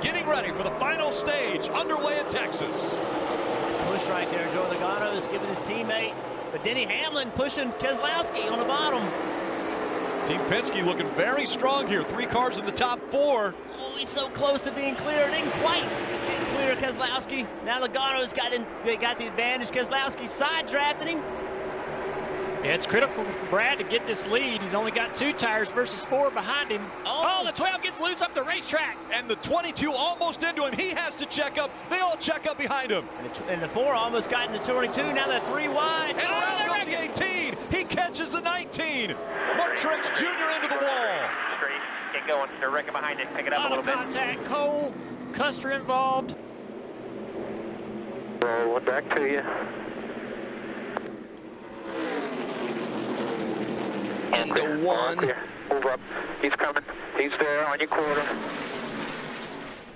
getting ready for the final stage underway in Texas. Push right there. Joey Logano is giving his teammate, but Denny Hamlin pushing Keselowski on the bottom. Team Penske looking very strong here. 3 cars in the top 4. Oh, he's so close to being clear. Didn't quite get clear Keselowski. Now Logano's got the advantage. Keselowski side-drafted him. Yeah, it's critical for Brad to get this lead. He's only got 2 tires versus 4 behind him. Oh, the 12 gets loose up the racetrack. And the 22 almost into him. He has to check up. They all check up behind him. And the 4 almost got into 22. Now they're 3 wide. And around goes the 18. He catches the 19. Mark Truex Jr. into the wall. Get going. They're wrecking behind it. Pick it up a little bit. Contact. Cole, Custer involved. Rolling back to you. Into 1. Move up. He's coming. He's there on your quarter.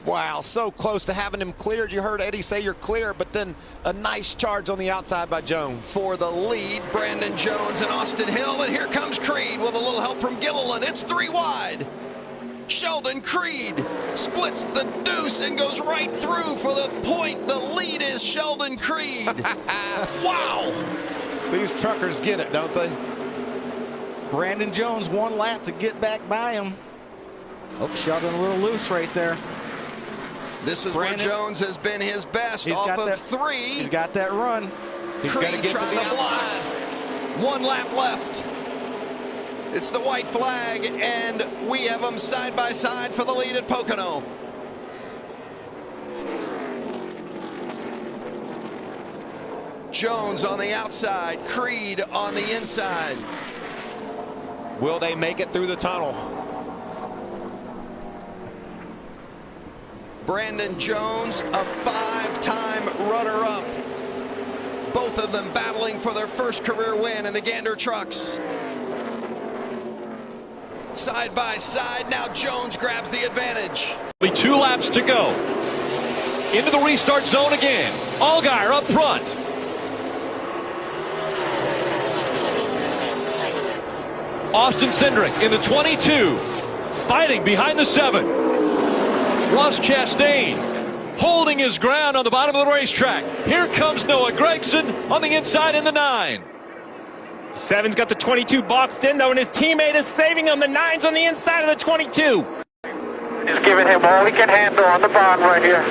Wow, so close to having him cleared. You heard Eddie say you're clear, but then a nice charge on the outside by Jones. For the lead, Brandon Jones and Austin Hill, and here comes Creed with a little help from Gilliland. It's 3 wide. Sheldon Creed splits the deuce and goes right through for the point. The lead is Sheldon Creed. Wow. These truckers get it, don't they? Brandon Jones 1 lap to get back by him. Oh, Sheldon a little loose right there. This is Brandon, where Jones has been his best off of 3. He's got that run. He's going to get to the outside. 1 lap left. It's the white flag, and we have them side by side for the lead at Pocono. Jones on the outside, Creed on the inside. Will they make it through the tunnel? Brandon Jones, a 5-time runner-up. Both of them battling for their first career win in the Gander trucks. Side by side, now Jones grabs the advantage. Only 2 laps to go. Into the restart zone again. Allgaier up front. Austin Cindric in the 22, fighting behind the 7. Ross Chastain holding his ground on the bottom of the racetrack. Here comes Noah Gragson on the inside in the 9. 7's got the 22 boxed in, though, and his teammate is saving him. The 9's on the inside of the 22. Just giving him all he can handle on the bottom right here.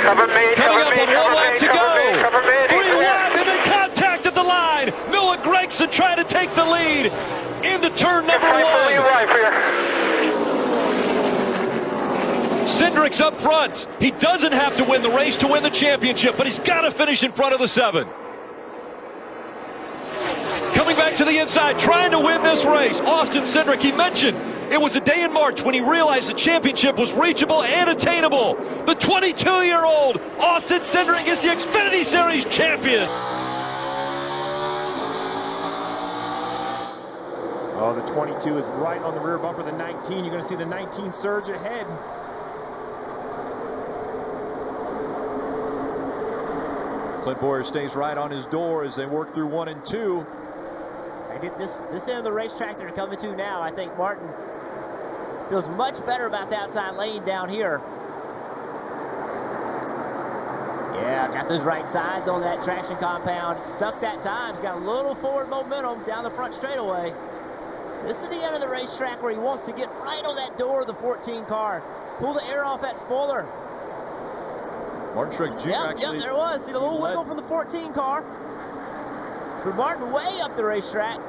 Cover me, Coming up me, on 1 lap to go. Cover me, 3 wide, and they contact at the line. Noah Gragson trying to take the lead into turn number 1. Cindric's up front. He doesn't have to win the race to win the championship, but he's got to finish in front of the 7. Coming back to the inside, trying to win this race. Austin Cindric, he mentioned it was a day in March when he realized the championship was reachable and attainable. The 22-year-old Austin Cindric is the Xfinity Series champion. Oh, the 22 is right on the rear bumper of the 19. You're going to see the 19 surge ahead. Clint Boyer stays right on his door as they work through 1 and 2. I think this end of the racetrack they're coming to now, I think Martin feels much better about the outside lane down here. Yeah, got those right sides on that traction compound. It's stuck that time. He's got a little forward momentum down the front straightaway. This is the end of the racetrack where he wants to get right on that door of the 14 car. Pull the air off that spoiler. Martin Truex Jr. Yep, there it was. See the little wiggle from the 14 car. For Martin way up the racetrack.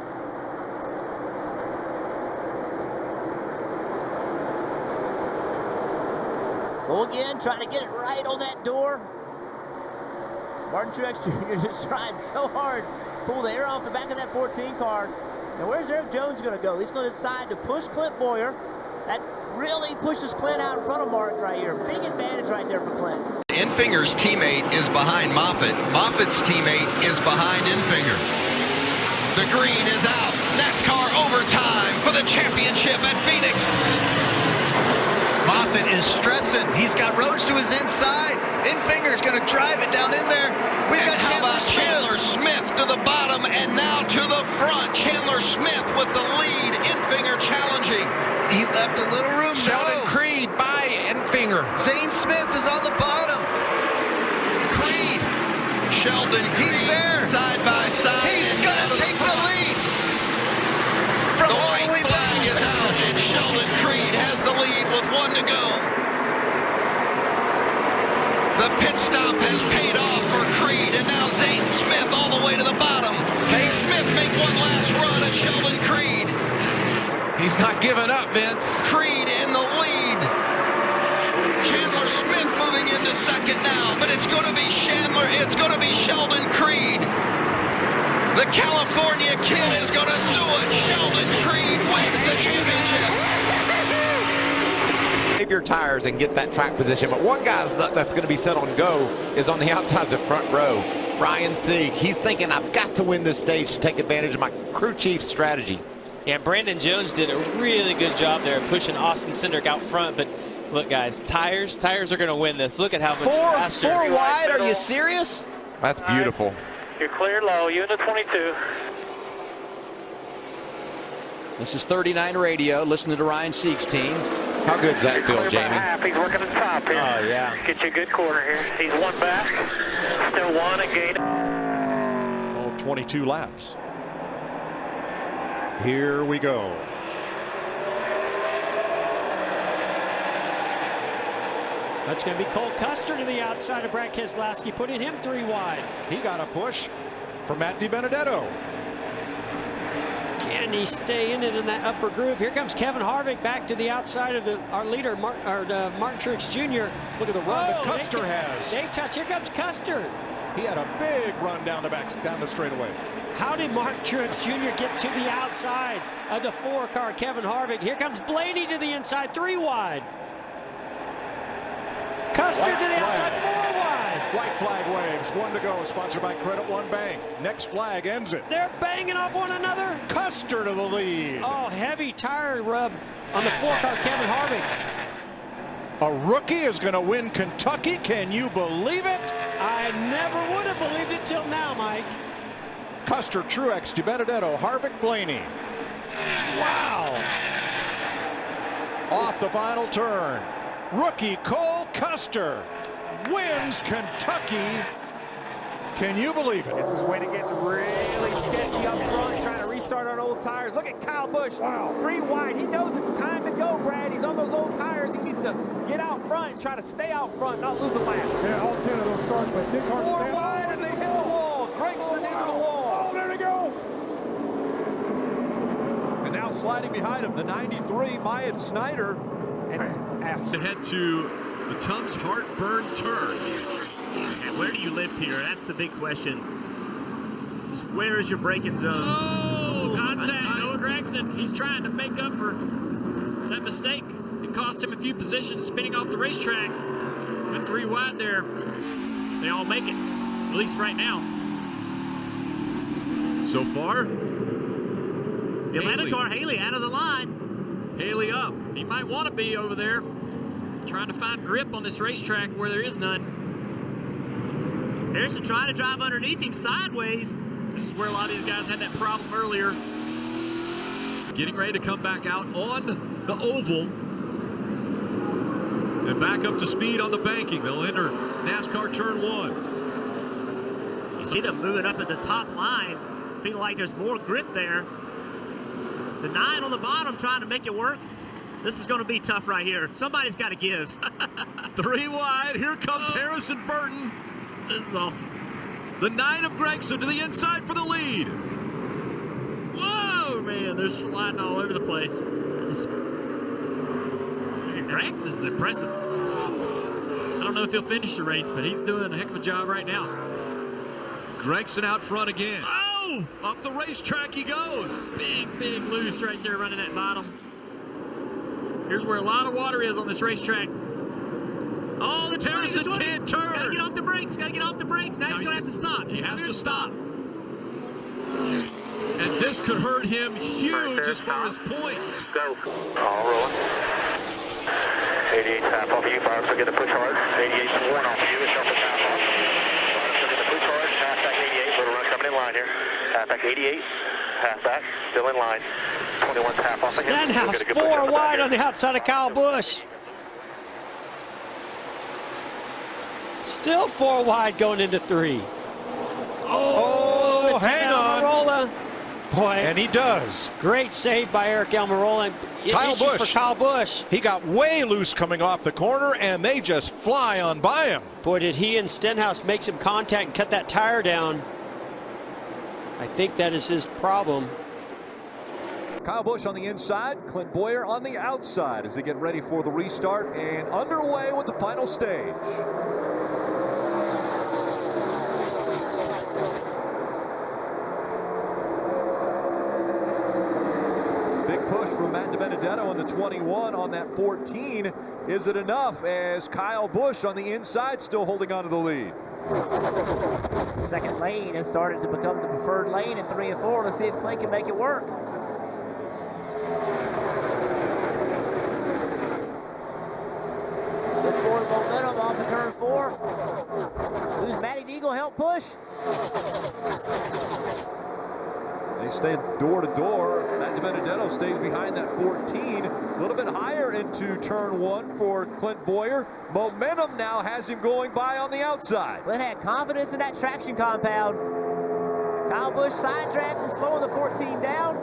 Go again, trying to get it right on that door. Martin Truex Jr. just trying so hard to pull the air off the back of that 14 car. Now where's Eric Jones going to go? He's going to decide to push Clint Boyer. That really pushes Clint out in front of Martin right here. Big advantage right there for Clint. Infinger's teammate is behind Moffitt. Moffitt's teammate is behind Infinger. The green is out. Nascar overtime for the championship at Phoenix. Moffitt is stressing. He's got Rhodes to his inside. Infinger's going to drive it down in there. We've got Chandler Smith to the bottom and now to the front. Chandler Smith with the lead. Infinger challenging. He left a little room. Sheldon Creed by Infinger. hanger. Zane Smith is on the bottom. Creed. Sheldon Creed, He's there. side by side. He's going to take the lead. From The all white the way flag back. is out, and Sheldon Creed has the lead with 1 to go. The pit stop has paid off for Creed, and now Zane Smith all the way to the bottom. Can Smith make one last run at Sheldon Creed? He's not giving up, Vince. Creed in the lead. Chandler Smith moving into second now, but it's going to be Sheldon Creed. The California kid is going to do it. Sheldon Creed wins the championship. Save your tires and get that track position, but one guy's that's going to be set on go is on the outside of the front row. Ryan Sieg, he's thinking, I've got to win this stage to take advantage of my crew chief strategy. Yeah, Brandon Jones did a really good job there pushing Austin Cindric out front, but look, guys, tires are going to win this. Look at how much faster. Four wide, are you serious? That's beautiful. You're clear low, unit 22. This is 39 radio, listening to Ryan Sieg's team. How good's that feel, Clear by Jamie? half. He's working the top here. Oh, yeah. Get you a good corner here. He's 1 back. Still 1 and gain. Oh, 22 laps. Here we go. That's going to be Cole Custer to the outside of Brad Keselowski, putting him 3 wide. He got a push for Matt DiBenedetto. Can he stay in it in that upper groove? Here comes Kevin Harvick back to the outside of our leader, Martin Truex Jr. Look at the run that Custer has. They touch. Here comes Custer. He had a big run down the straightaway. How did Martin Truex Jr. get to the outside of the 4-car Kevin Harvick? Here comes Blaney to the inside, 3 wide. Custer to the outside, 4 wide. White flag waves, 1 to go, sponsored by Credit One Bank. Next flag ends it. They're banging off one another. Custer to the lead. Oh, heavy tire rub on the 4-car Kevin Harvick. A rookie is going to win Kentucky. Can you believe it? I never would have believed it till now, Mike. Custer, Truex, DiBenedetto, Harvick, Blaney. Wow. Off the final turn. Rookie Cole Custer wins Kentucky. Can you believe it? This is when it gets really sketchy up front, trying to restart on old tires. Look at Kyle Busch. Wow. 3 wide. He knows it's time to go, Brad. He's on those old tires. He needs to get out front and try to stay out front, not lose a lap. Yeah, all 10 of those starts, but 10 cars. 4 wide and they hit the wall. Gregson into the wall. Oh, there they go. And now sliding behind him, the 93, Myatt Snyder. To head to the Tums Heartburn turn. And where do you live here? That's the big question. Just where is your braking zone? Oh, contact. Noah Gragson. He's trying to make up for that mistake. It cost him a few positions spinning off the racetrack. Went 3 wide there. They all make it, at least right now. So far, The Atlanta car, Haley, out of the line. Haley up. He might want to be over there, trying to find grip on this racetrack where there is none. Harrison trying to drive underneath him sideways. This is where a lot of these guys had that problem earlier. Getting ready to come back out on the oval. And back up to speed on the banking. They'll enter NASCAR turn 1. You see them moving up at the top line. Feel like there's more grip there. The 9 on the bottom trying to make it work. This is going to be tough right here. Somebody's got to give. 3 wide. Here comes Harrison Burton. This is awesome. The 9 of Gregson to the inside for the lead. Whoa, man. They're sliding all over the place. Gregson's impressive. I don't know if he'll finish the race, but he's doing a heck of a job right now. Gregson out front again. Oh! Up the racetrack he goes. Big loose right there running that bottom. Here's where a lot of water is on this racetrack. Oh, the Harrison can't turn. Gotta get off the brakes. Gotta get off the brakes. Now he's gonna have to stop. He has to stop. And this could hurt him huge as far as points. Go. All rolling. 88's half off you, Barnes will get the push hard. 88's 1 off you, it's up and half off. Barnes will get the push hard, half back 88, little run coming in line here. Half back 88, half back, still in line. 21's half off of him. Stenhouse 4 wide on the outside of Kyle Busch. Still 4 wide going into 3. Oh, hang on. Almirola. Boy. And he does. Great save by Eric Almirola. Kyle Busch. For Kyle Busch. He got way loose coming off the corner, and they just fly on by him. Boy, did he and Stenhouse make some contact and cut that tire down. I think that is his problem. Kyle Busch on the inside, Clint Bowyer on the outside as they get ready for the restart and underway with the final stage. Big push from Matt DiBenedetto on the 21 on that 14. Is it enough as Kyle Busch on the inside still holding on to the lead? Second lane has started to become the preferred lane in 3 and 4. Let's see if Clint can make it work. Look for the momentum off of turn 4. Who's Matty Deagle help push? They stay door to door. Matt DiBenedetto stays behind that 14. A little bit higher into turn 1 for Clint Bowyer. Momentum now has him going by on the outside. Clint had confidence in that traction compound. Kyle Busch sidetracked and slowing the 14 down.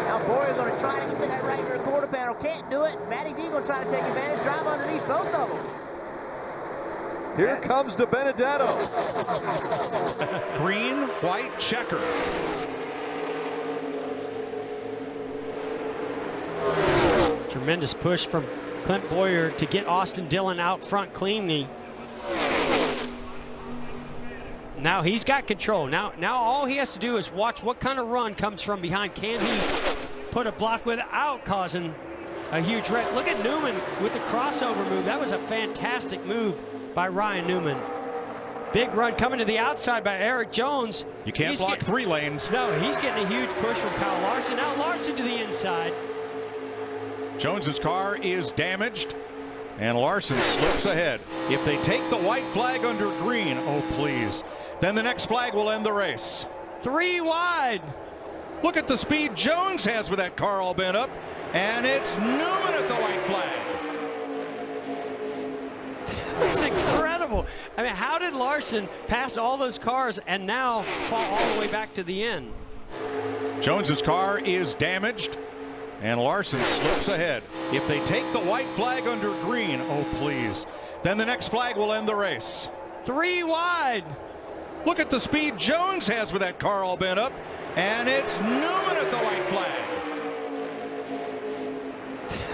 Now Bowyer's going to try to get to that right rear quarter panel. Can't do it. Matty Deagle trying to take advantage. Drive underneath both of them. Here comes DiBenedetto. Green, white, checker. Tremendous push from Clint Bowyer to get Austin Dillon out front cleanly. Now he's got control. Now all he has to do is watch what kind of run comes from behind. Can he put a block without causing a huge wreck? Look at Newman with the crossover move. That was a fantastic move by Ryan Newman. Big run coming to the outside by Eric Jones. You can't block 3 lanes. No, he's getting a huge push from Kyle Larson. Now Larson to the inside. Jones's car is damaged, and Larson slips ahead. If they take the white flag under green, oh please, then the next flag will end the race. 3 wide. Look at the speed Jones has with that car all bent up, and it's Newman at the white flag. It's incredible. I mean, how did Larson pass all those cars and now fall all the way back to the end? Jones's car is damaged, and Larson slips ahead. If they take the white flag under green, oh please, then the next flag will end the race. 3 wide. Look at the speed Jones has with that car all bent up, and it's Newman at the white flag.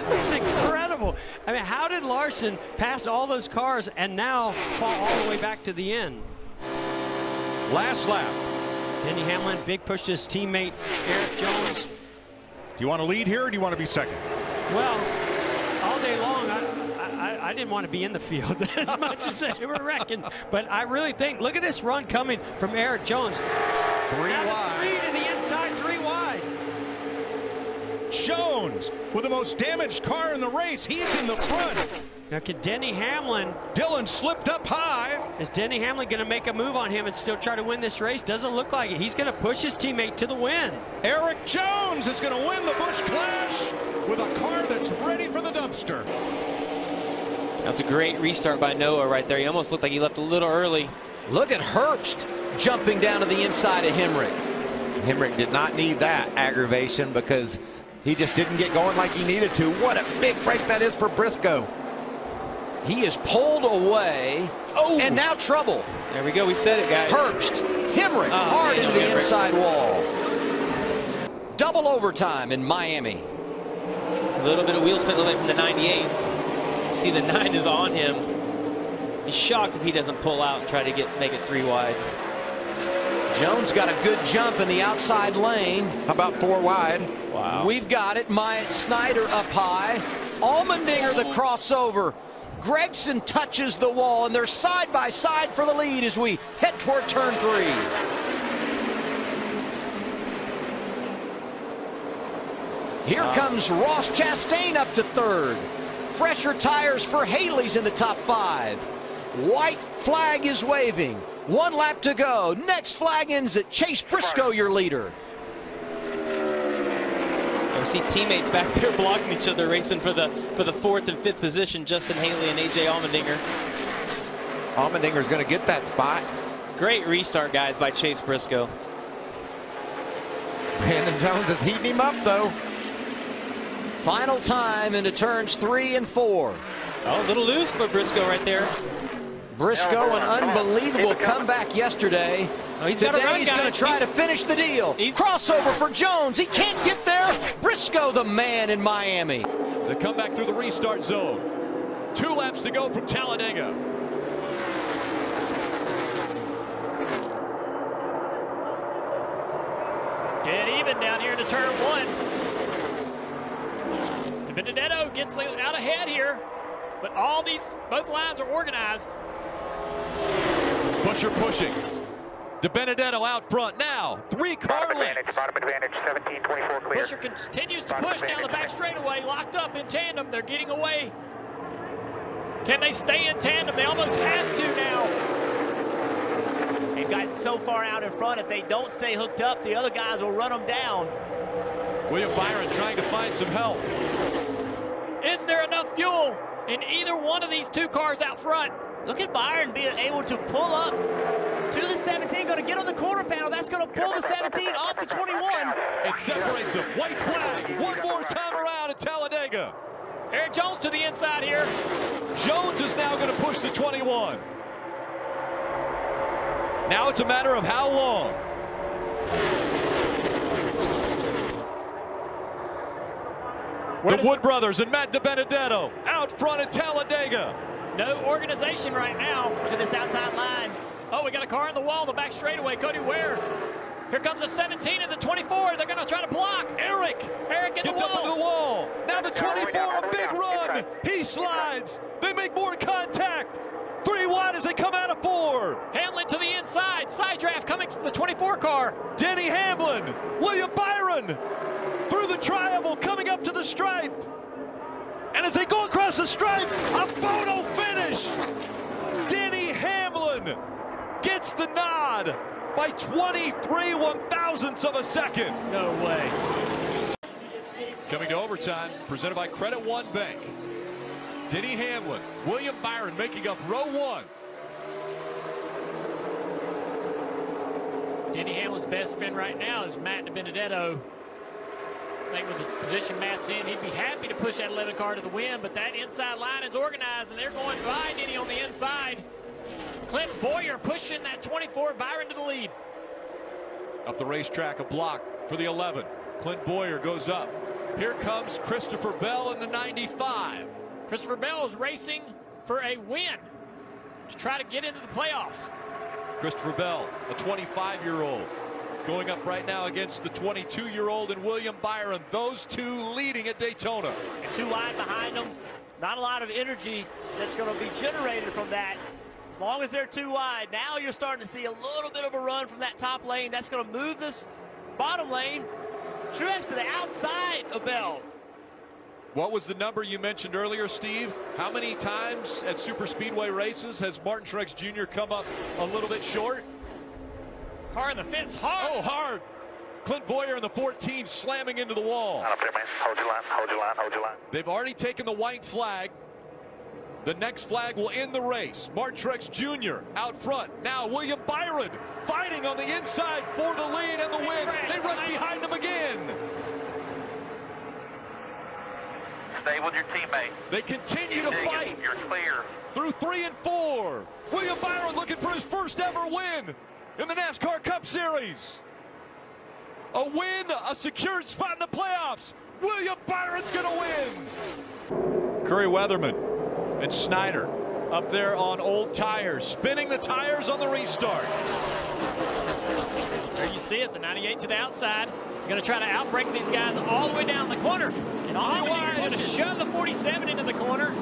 It's incredible. I mean, how did Larson pass all those cars and now fall all the way back to the end? Last lap. Denny Hamlin, big push to his teammate Eric Jones. Do you want to lead here, or do you want to be second? Well, all day long, I didn't want to be in the field as much as they were wrecking. But I really think, look at this run coming from Eric Jones. 3 wide. 3 to the inside, 3 wide. Jones with the most damaged car in the race. He's in the front. Now can Denny Hamlin. Dillon slipped up high. Is Denny Hamlin going to make a move on him and still try to win this race? Doesn't look like it. He's going to push his teammate to the win. Eric Jones is going to win the Busch Clash with a car that's ready for the dumpster. That's a great restart by Noah right there. He almost looked like he left a little early. Look at Herbst jumping down to the inside of Hemrick. Hemrick did not need that aggravation because he just didn't get going like he needed to. What a big break that is for Briscoe. He is pulled away. Oh, and now trouble. There we go. We said it, guys. Herbst, Hemrick, hard into the inside wall. Double overtime in Miami. A little bit of wheel spin away from the 98. See, the 9 is on him. He's shocked if he doesn't pull out and try to make it 3 wide. Jones got a good jump in the outside lane. How about 4 wide? Wow. We've got it. Myatt Snyder up high. Allmendinger the crossover. Gregson touches the wall, and they're side by side for the lead as we head toward turn 3. Here comes Ross Chastain up to 3rd. Fresher tires for Haley's in the top 5. White flag is waving. 1 lap to go. Next flag ends at Chase Briscoe, your leader. We see teammates back there blocking each other, racing for the 4th and 5th position. Justin Haley and AJ Allmendinger. Allmendinger's going to get that spot. Great restart, guys, by Chase Briscoe. Brandon Jones is heating him up, though. Final time into turns 3 and 4. Oh, a little loose for Briscoe right there. Briscoe, an unbelievable comeback yesterday. Oh, he's Today got a run, he's guys. going to try to finish the deal. Crossover for Jones. He can't get there. Briscoe, the man in Miami. They come back through the restart zone. 2 laps to go from Talladega. Get even down here to turn 1. Benedetto gets out ahead here, but both lines are organized. Busher pushing. Benedetto out front now. 3-car lengths. Bottom advantage, 17-24 clear. Busher continues to push down the back straightaway, locked up in tandem. They're getting away. Can they stay in tandem? They almost have to now. They've gotten so far out in front, if they don't stay hooked up, the other guys will run them down. William Byron trying to find some help. Is there enough fuel in either one of these 2 cars out front? Look at Byron being able to pull up to the 17, going to get on the quarter panel. That's going to pull the 17 off the 21. It separates them. White flag. One more time around at Talladega. Eric Jones to the inside here. Jones is now going to push the 21. Now it's a matter of how long. The Wood brothers and Matt DiBenedetto out front at Talladega. No organization right now. Look at this outside line. Oh, we got a car in the wall, the back straightaway. Cody Ware. Here comes the 17 and the 24. They're going to try to block. Eric in gets the up into the wall. Now the 24, a big run. He slides. They make more contact. 3 wide as they come out of 4. Hamlin to the inside. Side draft coming from the 24 car. Denny Hamlin. William Byron through the tri-oval coming up to the stripe. And as they go across the stripe, a photo finish. Denny Hamlin gets the nod by 23 one-thousandths of a second. No way. Coming to overtime, presented by Credit One Bank. Denny Hamlin, William Byron making up row 1. Denny Hamlin's best friend right now is Matt DiBenedetto. I think with the position Matt's in, he'd be happy to push that 11 car to the win, but that inside line is organized, and they're going by Denny on the inside. Clint Boyer pushing that 24, Byron to the lead. Up the racetrack, a block for the 11. Clint Boyer goes up. Here comes Christopher Bell in the 95. Christopher Bell is racing for a win to try to get into the playoffs. Christopher Bell, a 25-year-old, going up right now against the 22-year-old and William Byron. Those 2 leading at Daytona. And 2 wide behind them. Not a lot of energy that's going to be generated from that. As long as they're 2 wide, now you're starting to see a little bit of a run from that top lane. That's going to move this bottom lane. Truex to the outside of Bell. What was the number you mentioned earlier, Steve? How many times at super speedway races has Martin Truex Jr. come up a little bit short? Car in the fence, hard. Oh, hard. Clint Boyer in the 14 slamming into the wall. Hold your line, hold your line, hold your line. They've already taken the white flag. The next flag will end the race. Martin Truex Jr. out front. Now William Byron fighting on the inside for the lead and the win. They run behind him again. Stay with your teammate. They continue to fight. You're clear. Through 3 and 4. William Byron looking for his first ever win in the NASCAR Cup Series. A win, a secured spot in the playoffs. William Byron's going to win. Curry Weatherman and Snyder up there on old tires, spinning the tires on the restart. There you see it, the 98 to the outside. Going to try to outbrake these guys all the way down the corner. And Allmendinger's going to shove the 47 into the corner.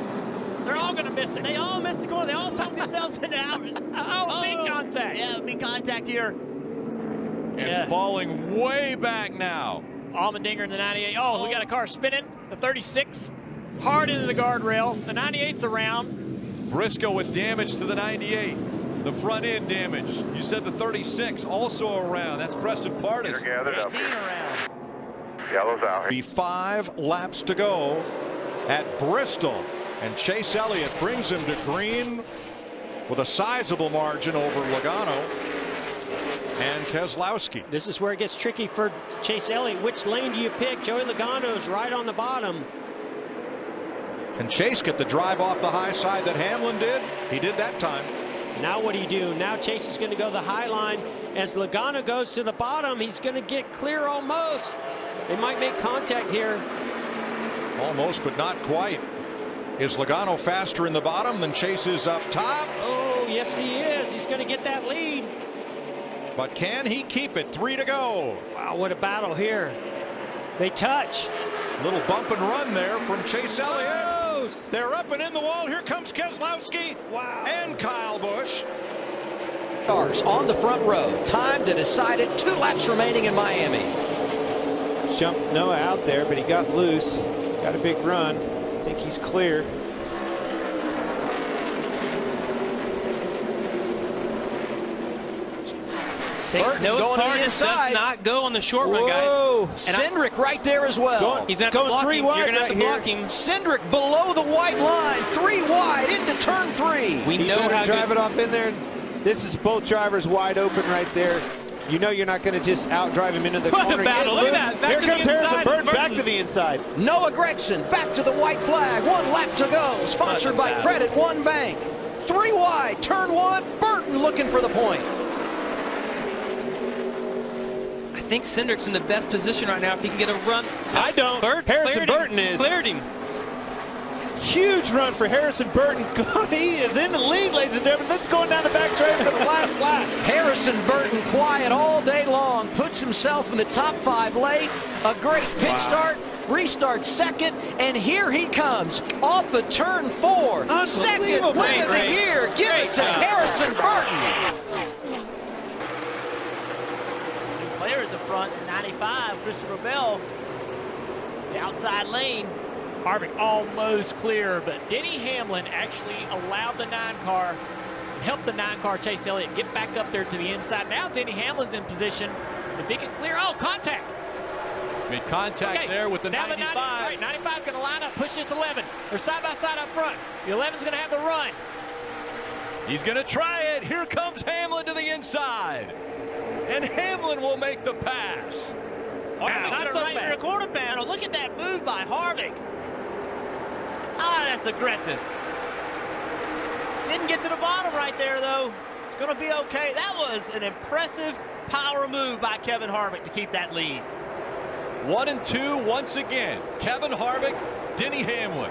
They're all going to miss it. They all miss the corner. They all talk themselves into out. Big contact. Yeah, big contact here. And falling way back now. Allmendinger in the 98. Oh, we got a car spinning. The 36 hard into the guardrail. The 98's around. Briscoe with damage to the 98. The front end damage. You said the 36 also around. That's Preston Pardis. Gathered up. 18 around. Yellow's out here. Be 5 laps to go at Bristol. And Chase Elliott brings him to green with a sizable margin over Logano and Keselowski. This is where it gets tricky for Chase Elliott. Which lane do you pick? Joey Logano's right on the bottom. Can Chase get the drive off the high side that Hamlin did? He did that time. Now what do you do? Now Chase is going to go the high line. As Logano goes to the bottom, he's going to get clear almost. They might make contact here. Almost, but not quite. Is Logano faster in the bottom than Chase is up top? Oh, yes, he is. He's going to get that lead. But can he keep it? 3 to go. Wow, what a battle here. They touch. Little bump and run there from Chase Elliott. Oh. They're up and in the wall. Here comes Keselowski. Wow. And Kyle Busch. Cars on the front row. Time to decide it. 2 laps remaining in Miami. Jumped Noah out there, but he got loose. Got a big run. I think he's clear. Noah's car just does not go on the short run, guys. Cindric right there as well. He's going to block him. You're going to have to block him. Cindric below the white line. 3 wide into turn 3. We know how to drive it off in there. This is both drivers wide open right there. You know you're not going to just outdrive him into the corner. What a battle. Look at that. Here comes Harrison Burton back to the inside. Noah Gregson back to the white flag. 1 lap to go. Sponsored by Credit One Bank. 3 wide. Turn 1. Burton looking for the point. I think Cindric's in the best position right now if he can get a run. I don't. Harrison Burton is. Cleared him. Huge run for Harrison Burton. He is in the lead, ladies and gentlemen. This is going down the back straight for the last lap. Harrison Burton quiet all day long. Puts himself in the top 5 late. A great pit start. Restart second. And here he comes off of turn 4. Second win of the year. Give it to Harrison Burton. Player at the front in 95, Christopher Bell. The outside lane. Harvick almost clear, but Denny Hamlin actually allowed the 9 car and helped the 9 car Chase Elliott get back up there to the inside. Now Denny Hamlin's in position. If he can clear, contact. Made contact there with the 95. Right, 95's going to line up, push this 11. They're side by side up front. The 11's going to have the run. He's going to try it. Here comes Hamlin to the inside. And Hamlin will make the pass. Not so fast. Quarter panel. Look at that move by Harvick. Ah, that's aggressive. Didn't get to the bottom right there, though. It's going to be okay. That was an impressive power move by Kevin Harvick to keep that lead. 1 and 2 once again. Kevin Harvick, Denny Hamlin.